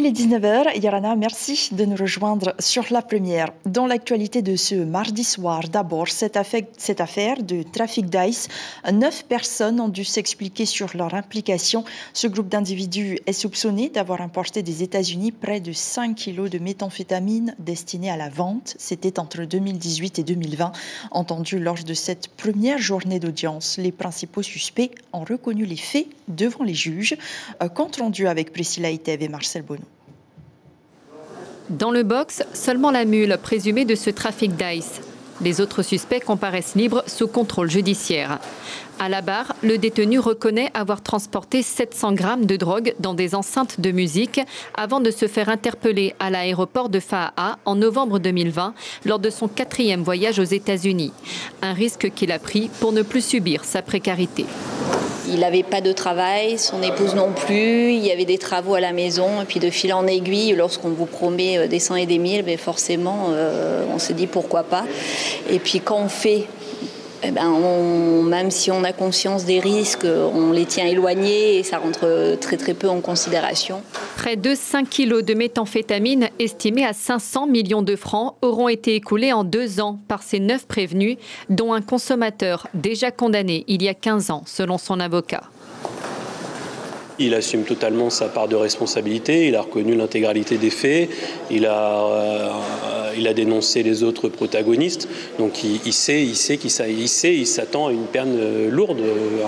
Il est 19h. Yarana, merci de nous rejoindre sur la première. Dans l'actualité de ce mardi soir, d'abord, cette affaire de trafic d'ice. 9 personnes ont dû s'expliquer sur leur implication. Ce groupe d'individus est soupçonné d'avoir importé des États-Unis près de 5 kilos de méthamphétamine destinée à la vente. C'était entre 2018 et 2020. Entendu lors de cette première journée d'audience, les principaux suspects ont reconnu les faits devant les juges. Compte rendu avec Priscilla Itev et Marcel Bonneau. Dans le box, seulement la mule présumée de ce trafic d'ice. Les autres suspects comparaissent libres sous contrôle judiciaire. À la barre, le détenu reconnaît avoir transporté 700 grammes de drogue dans des enceintes de musique avant de se faire interpeller à l'aéroport de Faaa en novembre 2020 lors de son 4e voyage aux États-Unis. Un risque qu'il a pris pour ne plus subir sa précarité. Il n'avait pas de travail, son épouse non plus, il y avait des travaux à la maison. Et puis de fil en aiguille, lorsqu'on vous promet des cents et des mille, forcément, on se dit pourquoi pas. Et puis quand on fait, même si on a conscience des risques, on les tient éloignés et ça rentre très très peu en considération. Près de 5 kilos de méthamphétamine, estimés à 500 millions de francs, auront été écoulés en 2 ans par ces 9 prévenus, dont un consommateur déjà condamné il y a 15 ans, selon son avocat. Il assume totalement sa part de responsabilité, il a reconnu l'intégralité des faits, il a dénoncé les autres protagonistes, donc il s'attend à une peine lourde,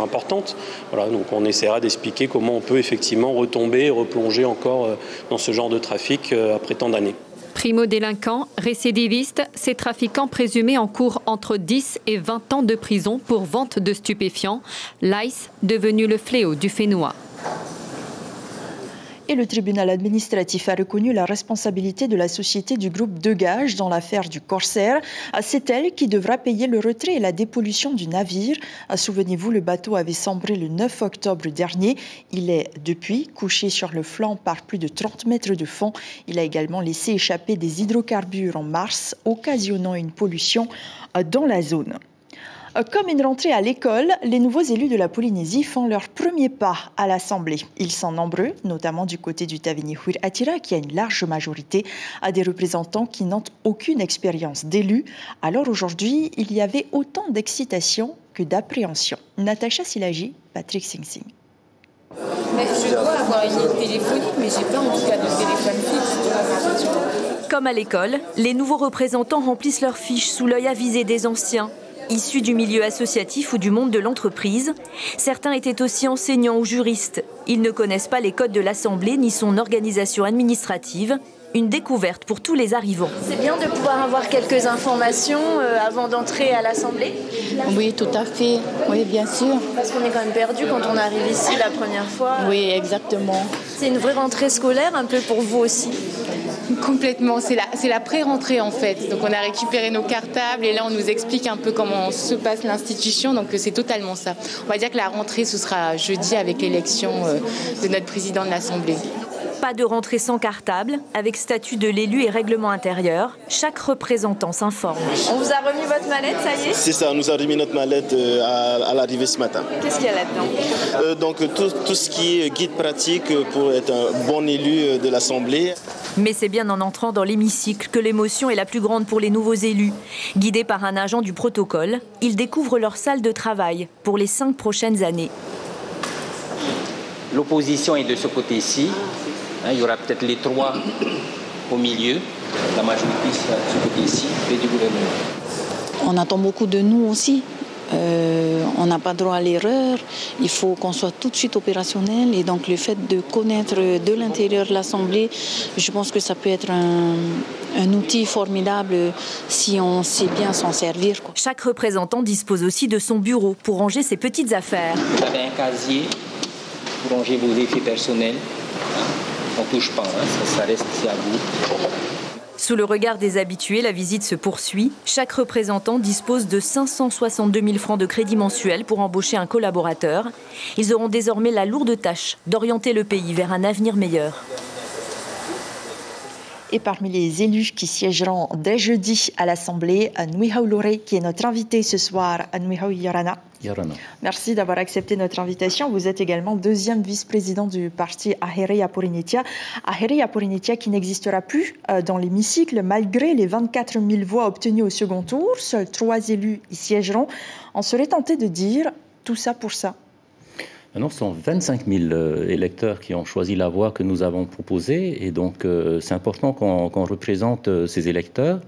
importante. Voilà, donc on essaiera d'expliquer comment on peut effectivement retomber et replonger encore dans ce genre de trafic après tant d'années. Primo-délinquants, récidivistes, ces trafiquants présumés encourent entre 10 et 20 ans de prison pour vente de stupéfiants, l'ice devenu le fléau du Fénois. Et le tribunal administratif a reconnu la responsabilité de la société du groupe Degage dans l'affaire du Corsair. C'est elle qui devra payer le retrait et la dépollution du navire. Souvenez-vous, le bateau avait sombré le 9 octobre dernier. Il est depuis couché sur le flanc par plus de 30 mètres de fond. Il a également laissé échapper des hydrocarbures en mars, occasionnant une pollution dans la zone. Comme une rentrée à l'école, les nouveaux élus de la Polynésie font leur premier pas à l'Assemblée. Ils sont nombreux, notamment du côté du Taveuni-Huir Atira, qui a une large majorité, à des représentants qui n'ont aucune expérience d'élu. Alors aujourd'hui, il y avait autant d'excitation que d'appréhension. Natacha Silagi, Patrick Sing Sing. Mais je dois avoir une ligne téléphonique, mais j'ai pas en tout cas de téléphone fixe. Comme à l'école, les nouveaux représentants remplissent leurs fiches sous l'œil avisé des anciens. Issus du milieu associatif ou du monde de l'entreprise, certains étaient aussi enseignants ou juristes. Ils ne connaissent pas les codes de l'Assemblée ni son organisation administrative. Une découverte pour tous les arrivants. C'est bien de pouvoir avoir quelques informations avant d'entrer à l'Assemblée. Oui, tout à fait. Oui, bien sûr. Parce qu'on est quand même perdu quand on arrive ici la première fois. Oui, exactement. C'est une vraie rentrée scolaire un peu pour vous aussi. Complètement, c'est la pré-rentrée en fait. Donc on a récupéré nos cartables et là on nous explique un peu comment se passe l'institution, donc c'est totalement ça. On va dire que la rentrée ce sera jeudi avec l'élection de notre président de l'Assemblée. Pas de rentrée sans cartable, avec statut de l'élu et règlement intérieur. Chaque représentant s'informe. On vous a remis votre mallette, ça y est ? C'est ça, on nous a remis notre mallette à l'arrivée ce matin. Qu'est-ce qu'il y a là-dedans ? Donc tout ce qui est guide pratique pour être un bon élu de l'Assemblée. Mais c'est bien en entrant dans l'hémicycle que l'émotion est la plus grande pour les nouveaux élus. Guidés par un agent du protocole, ils découvrent leur salle de travail pour les 5 prochaines années. L'opposition est de ce côté-ci. Il y aura peut-être les 3 au milieu. La majorité sera de ce côté-ci et du gouvernement. On attend beaucoup de nous aussi. On n'a pas droit à l'erreur. Il faut qu'on soit tout de suite opérationnel. Et donc le fait de connaître de l'intérieur de l'Assemblée, je pense que ça peut être un outil formidable si on sait bien s'en servir. Chaque représentant dispose aussi de son bureau pour ranger ses petites affaires. Vous avez un casier pour ranger vos effets personnels. On ne touche pas, ça reste ici à vous. Sous le regard des habitués, la visite se poursuit. Chaque représentant dispose de 562 000 francs de crédit mensuel pour embaucher un collaborateur. Ils auront désormais la lourde tâche d'orienter le pays vers un avenir meilleur. Et parmi les élus qui siégeront dès jeudi à l'Assemblée, Nwihao Loré, qui est notre invité ce soir. Nwihao Yorana. Merci d'avoir accepté notre invitation. Vous êtes également deuxième vice-président du parti Ahere Yapurinitia. Ahere Yapurinitia qui n'existera plus dans l'hémicycle malgré les 24 000 voix obtenues au second tour. Seuls 3 élus y siégeront. On serait tenté de dire tout ça pour ça. Non, ce sont 25 000 électeurs qui ont choisi la voie que nous avons proposée. Et donc, c'est important qu'on représente ces électeurs.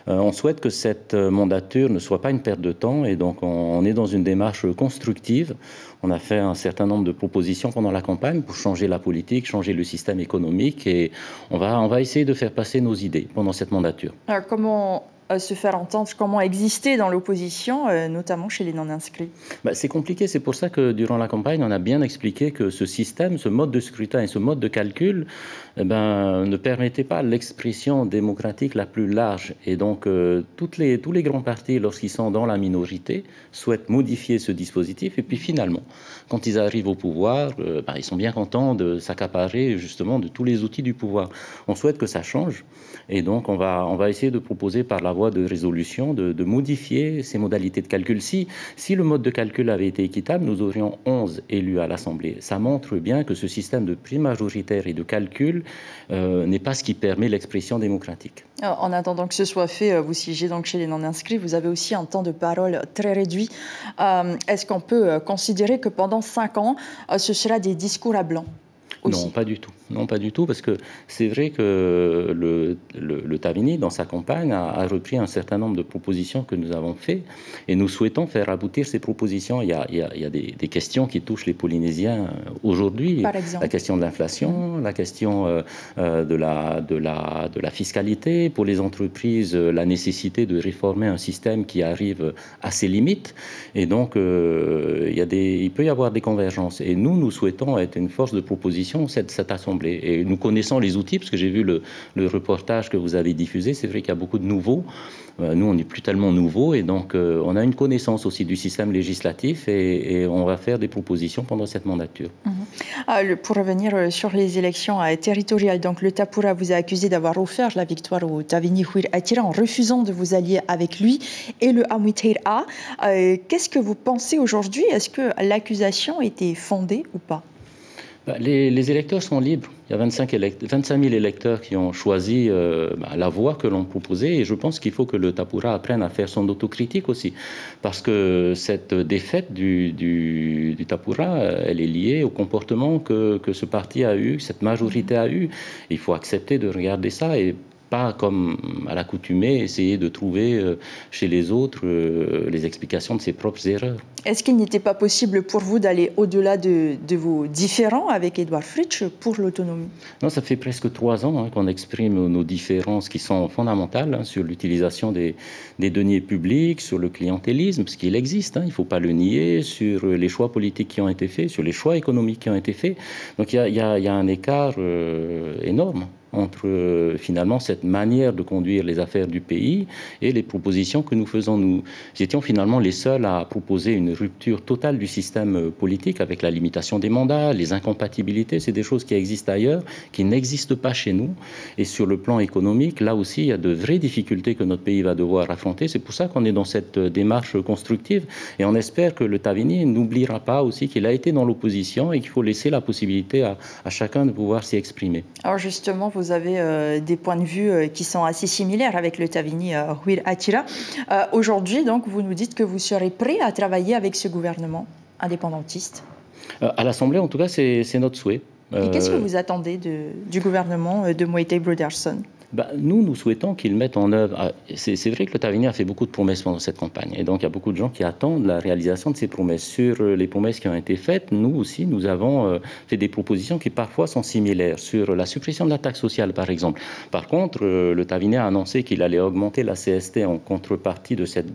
On souhaite que cette mandature ne soit pas une perte de temps et donc on est dans une démarche constructive. On a fait un certain nombre de propositions pendant la campagne pour changer la politique, changer le système économique et on va essayer de faire passer nos idées pendant cette mandature. Alors, comment se faire entendre, comment exister dans l'opposition, notamment chez les non-inscrits? C'est compliqué, c'est pour ça que durant la campagne, on a bien expliqué que ce système, ce mode de scrutin et ce mode de calcul ne permettait pas l'expression démocratique la plus large. Et donc, tous les grands partis, lorsqu'ils sont dans la minorité, souhaitent modifier ce dispositif. Et puis finalement, quand ils arrivent au pouvoir, ils sont bien contents de s'accaparer justement de tous les outils du pouvoir. On souhaite que ça change. Et donc, on va essayer de proposer par la voie de résolution de modifier ces modalités de calcul. Si le mode de calcul avait été équitable, nous aurions 11 élus à l'Assemblée. Ça montre bien que ce système de prix majoritaire et de calcul n'est pas ce qui permet l'expression démocratique. Alors, en attendant que ce soit fait, vous siégez donc chez les non-inscrits, vous avez aussi un temps de parole très réduit. Est-ce qu'on peut considérer que pendant 5 ans, ce sera des discours à blanc aussi? Non, pas du tout. Non, pas du tout, parce que c'est vrai que le Tavini, dans sa campagne, a repris un certain nombre de propositions que nous avons faites et nous souhaitons faire aboutir ces propositions. Il y a des questions qui touchent les Polynésiens aujourd'hui. Par exemple. La question de l'inflation, la question de la fiscalité. Pour les entreprises, la nécessité de réformer un système qui arrive à ses limites. Et donc, il peut y avoir des convergences. Et nous souhaitons être une force de proposition, cette assemblée. Et nous connaissons les outils, parce que j'ai vu le reportage que vous avez diffusé. C'est vrai qu'il y a beaucoup de nouveaux. Nous, on n'est plus tellement nouveaux. Et donc, on a une connaissance aussi du système législatif et on va faire des propositions pendant cette mandature. Pour revenir sur les élections territoriales, donc le Tapura vous a accusé d'avoir offert la victoire au Tavini Huir Atira en refusant de vous allier avec lui et le Amuiteira. Qu'est-ce que vous pensez aujourd'hui? Est-ce que l'accusation était fondée ou pas? Les électeurs sont libres. Il y a 25 000 électeurs qui ont choisi la voie que l'on proposait et je pense qu'il faut que le Tapura apprenne à faire son autocritique aussi. Parce que cette défaite du Tapura, elle est liée au comportement que ce parti a eu, cette majorité a eu. Il faut accepter de regarder ça et pas comme à l'accoutumée essayer de trouver chez les autres les explications de ses propres erreurs. Est-ce qu'il n'était pas possible pour vous d'aller au-delà de vos différends avec Edouard Fritsch pour l'autonomie? Non, ça fait presque 3 ans qu'on exprime nos différences qui sont fondamentales sur l'utilisation des deniers publics, sur le clientélisme, parce qu'il existe, il ne faut pas le nier, sur les choix politiques qui ont été faits, sur les choix économiques qui ont été faits. Donc il y a un écart énorme entre finalement cette manière de conduire les affaires du pays et les propositions que nous faisons. Nous étions finalement les seuls à proposer une rupture totale du système politique avec la limitation des mandats, les incompatibilités, c'est des choses qui existent ailleurs, qui n'existent pas chez nous. Et sur le plan économique, là aussi, il y a de vraies difficultés que notre pays va devoir affronter. C'est pour ça qu'on est dans cette démarche constructive et on espère que le Tavini n'oubliera pas aussi qu'il a été dans l'opposition et qu'il faut laisser la possibilité à chacun de pouvoir s'y exprimer. Alors justement, vous avez des points de vue qui sont assez similaires avec le Tavini Huir Atira. Aujourd'hui, donc, vous nous dites que vous serez prêt à travailler avec ce gouvernement indépendantiste? À l'Assemblée, en tout cas, c'est notre souhait. Et qu'est-ce que vous attendez du gouvernement de Moïse Broderson? Nous souhaitons qu'ils mettent en œuvre... C'est vrai que le Tavini a fait beaucoup de promesses pendant cette campagne. Et donc, il y a beaucoup de gens qui attendent la réalisation de ces promesses. Sur les promesses qui ont été faites, nous aussi, nous avons fait des propositions qui parfois sont similaires. Sur la suppression de la taxe sociale, par exemple. Par contre, le Tavini a annoncé qu'il allait augmenter la CST en contrepartie de cette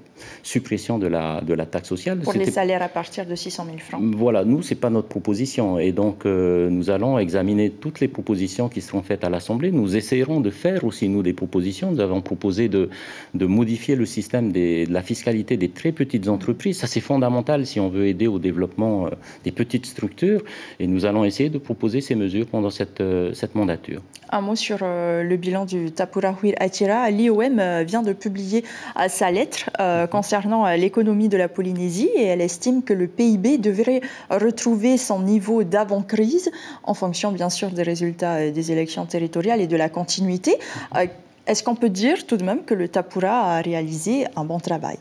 suppression de la taxe sociale. Pour les salaires à partir de 600 000 francs. Voilà, nous, ce n'est pas notre proposition. Et donc, nous allons examiner toutes les propositions qui seront faites à l'Assemblée. Nous essayerons de faire aussi, nous, des propositions. Nous avons proposé de modifier le système de la fiscalité des très petites entreprises. Ça, c'est fondamental si on veut aider au développement des petites structures. Et nous allons essayer de proposer ces mesures pendant cette mandature. Un mot sur le bilan du Tapurahwil Atira. L'IOM vient de publier sa lettre concernant l'économie de la Polynésie et elle estime que le PIB devrait retrouver son niveau d'avant-crise en fonction bien sûr des résultats des élections territoriales et de la continuité. Est-ce qu'on peut dire tout de même que le Tapura a réalisé un bon travail ?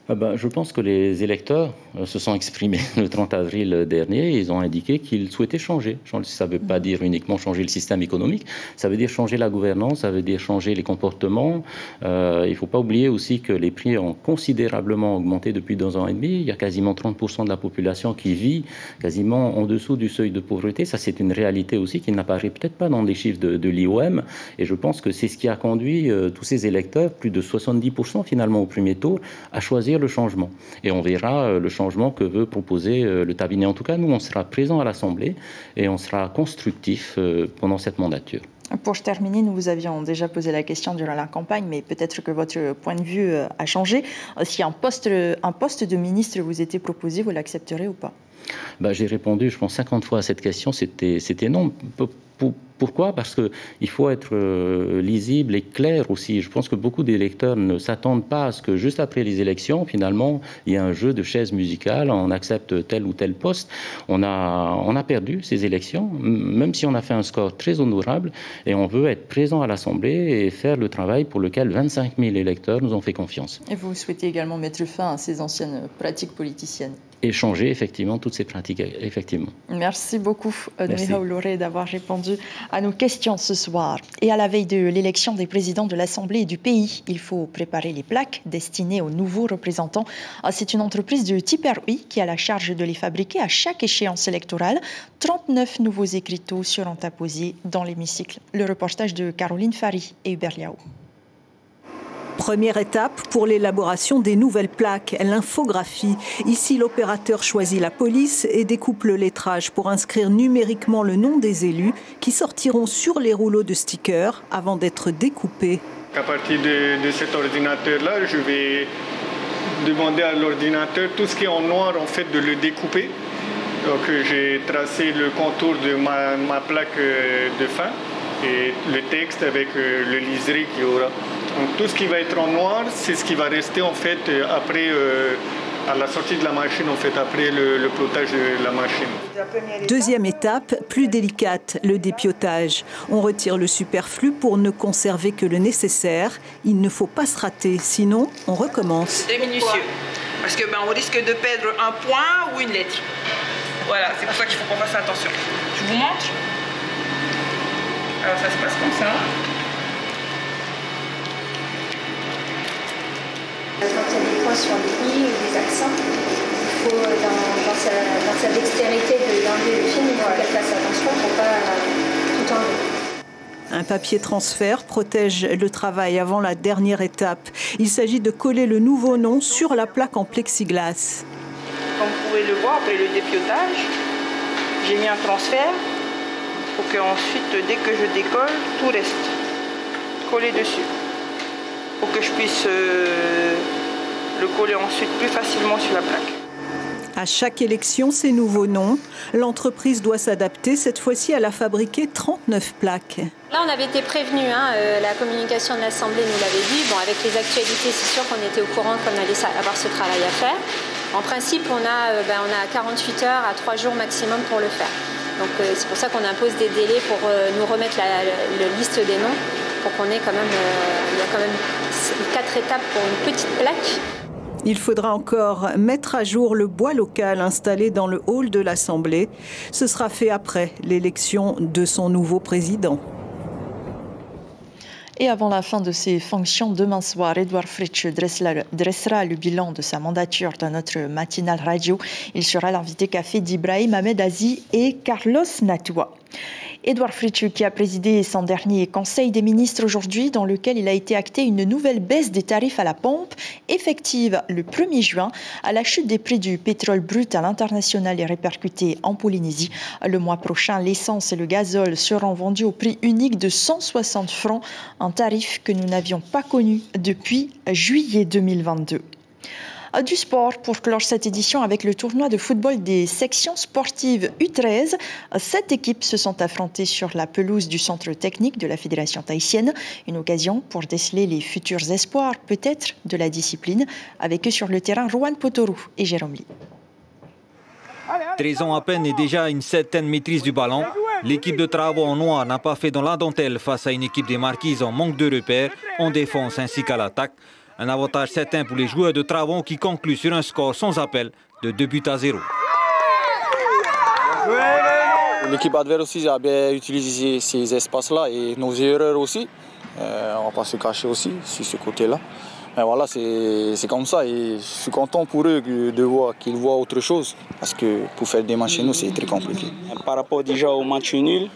Je pense que les électeurs se sont exprimés le 30 avril dernier. Ils ont indiqué qu'ils souhaitaient changer. Ça ne veut pas dire uniquement changer le système économique, ça veut dire changer la gouvernance, ça veut dire changer les comportements. Il ne faut pas oublier aussi que les prix ont considérablement augmenté depuis 2 ans et demi. Il y a quasiment 30% de la population qui vit quasiment en dessous du seuil de pauvreté. Ça, c'est une réalité aussi qui n'apparaît peut-être pas dans les chiffres de l'IOM. Et je pense que c'est ce qui a conduit tous ces électeurs, plus de 70% finalement au premier tour, à choisir le changement. Et on verra le changement que veut proposer le cabinet. En tout cas, nous, on sera présents à l'Assemblée et on sera constructifs pendant cette mandature. Pour terminer, nous vous avions déjà posé la question durant la campagne, mais peut-être que votre point de vue a changé. Si un poste de ministre vous était proposé, vous l'accepterez ou pas ? J'ai répondu, je pense, 50 fois à cette question. C'était non. Pourquoi ? Parce qu'il faut être lisible et clair aussi. Je pense que beaucoup d'électeurs ne s'attendent pas à ce que juste après les élections, finalement, il y ait un jeu de chaises musicales, on accepte tel ou tel poste. On a perdu ces élections, même si on a fait un score très honorable, et on veut être présent à l'Assemblée et faire le travail pour lequel 25 000 électeurs nous ont fait confiance. Et vous souhaitez également mettre fin à ces anciennes pratiques politiciennes ? Et changer effectivement toutes ces pratiques, effectivement. Merci beaucoup, Nouria Ouloré, d'avoir répondu à nos questions ce soir. Et à la veille de l'élection des présidents de l'Assemblée et du pays, il faut préparer les plaques destinées aux nouveaux représentants. C'est une entreprise de Tiperui qui a la charge de les fabriquer à chaque échéance électorale. 39 nouveaux écriteaux seront apposés dans l'hémicycle. Le reportage de Caroline Fari et Hubert Liao. Première étape pour l'élaboration des nouvelles plaques, l'infographie. Ici, l'opérateur choisit la police et découpe le lettrage pour inscrire numériquement le nom des élus qui sortiront sur les rouleaux de stickers avant d'être découpés. À partir de cet ordinateur-là, je vais demander à l'ordinateur tout ce qui est en noir, en fait, de le découper. Donc, j'ai tracé le contour de ma plaque de fin et le texte avec le liseré qu'il y aura. Donc tout ce qui va être en noir, c'est ce qui va rester en fait après, à la sortie de la machine, en fait, après le plotage de la machine. Deuxième étape, plus délicate, le dépiotage. On retire le superflu pour ne conserver que le nécessaire. Il ne faut pas se rater, sinon on recommence. C'est minutieux, parce que on risque de perdre un point ou une lettre. Voilà, c'est pour ça qu'il faut qu'on fasse attention. Je vous montre. Alors ça se passe comme ça. Quand il y a des points sur les i ou des accents, il faut, dans sa dextérité d'enlever le film, il faut qu'elle fasse attention pour ne pas tout enlever. Un papier transfert protège le travail avant la dernière étape. Il s'agit de coller le nouveau nom sur la plaque en plexiglas. Comme vous pouvez le voir, après le dépiotage, j'ai mis un transfert pour qu'ensuite, dès que je décolle, tout reste collé dessus. Pour que je puisse le coller ensuite plus facilement sur la plaque. À chaque élection, ces nouveaux noms. L'entreprise doit s'adapter. Cette fois-ci, elle a fabriqué 39 plaques. Là, on avait été prévenus. La communication de l'Assemblée nous l'avait dit. Bon, avec les actualités, c'est sûr qu'on était au courant qu'on allait avoir ce travail à faire. En principe, on a 48 heures à 3 jours maximum pour le faire. Donc, c'est pour ça qu'on impose des délais pour nous remettre la liste des noms. Pour qu'on ait quand même, il y a quand même 4 étapes pour une petite plaque. Il faudra encore mettre à jour le bois local installé dans le hall de l'Assemblée. Ce sera fait après l'élection de son nouveau président. Et avant la fin de ses fonctions, demain soir, Edouard Fritsch dressera le bilan de sa mandature dans notre matinale radio. Il sera l'invité café d'Ibrahim Ahmed Aziz et Carlos Natua. Édouard Fritschuk qui a présidé son dernier Conseil des ministres aujourd'hui, dans lequel il a été acté une nouvelle baisse des tarifs à la pompe, effective le 1er juin. À la chute des prix du pétrole brut à l'international et répercutée en Polynésie. Le mois prochain, l'essence et le gazole seront vendus au prix unique de 160 francs, un tarif que nous n'avions pas connu depuis juillet 2022. Du sport pour clore cette édition avec le tournoi de football des sections sportives U13. 7 équipes se sont affrontées sur la pelouse du centre technique de la Fédération tahitienne. Une occasion pour déceler les futurs espoirs, peut-être, de la discipline. Avec eux sur le terrain, Rowan Potorou et Jérôme Lee. 13 ans à peine et déjà une certaine maîtrise du ballon. L'équipe de Travo en noir n'a pas fait dans la dentelle face à une équipe des Marquises en manque de repères, en défense ainsi qu'à l'attaque. Un avantage certain pour les joueurs de Travon qui concluent sur un score sans appel de 2-0. L'équipe adverse aussi a bien utilisé ces espaces-là et nos erreurs aussi. On ne va pas se cacher aussi sur ce côté-là. Mais voilà, c'est comme ça et je suis content pour eux de voir qu'ils voient autre chose parce que pour faire des matchs chez nous, c'est très compliqué. Par rapport déjà au match nul,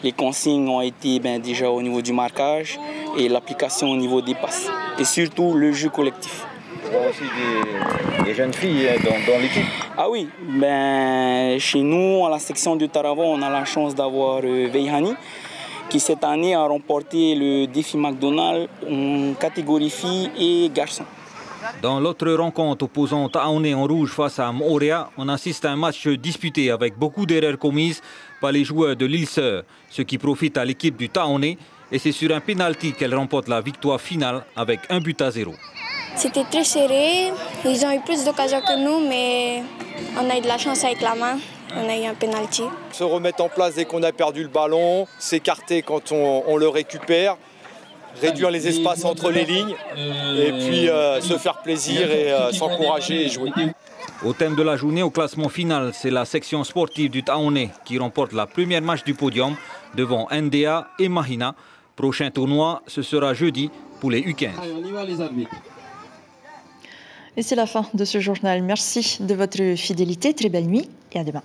les consignes ont été déjà au niveau du marquage et l'application au niveau des passes et surtout le jeu collectif. Il y a aussi des jeunes filles dans l'équipe. Ah oui, chez nous, à la section de Taravon, on a la chance d'avoir Veihani, qui cette année a remporté le défi McDonald's en catégorie filles et garçons. Dans l'autre rencontre opposant Taoné en rouge face à Moorea, on assiste à un match disputé avec beaucoup d'erreurs commises par les joueurs de l'île-Sœur, ce qui profite à l'équipe du Taoné et c'est sur un pénalty qu'elle remporte la victoire finale avec 1-0. C'était très serré, ils ont eu plus d'occasions que nous mais on a eu de la chance avec la main. On a eu un pénalty. Se remettre en place dès qu'on a perdu le ballon, s'écarter quand on le récupère, réduire les espaces entre les lignes et puis se faire plaisir et s'encourager et jouer. Au thème de la journée, au classement final, c'est la section sportive du Taoné qui remporte la première marche du podium devant NDA et Mahina. Prochain tournoi, ce sera jeudi pour les U15. Et c'est la fin de ce journal. Merci de votre fidélité. Très belle nuit et à demain.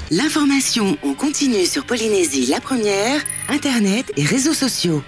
L'information en continu sur Polynésie la première, Internet et réseaux sociaux.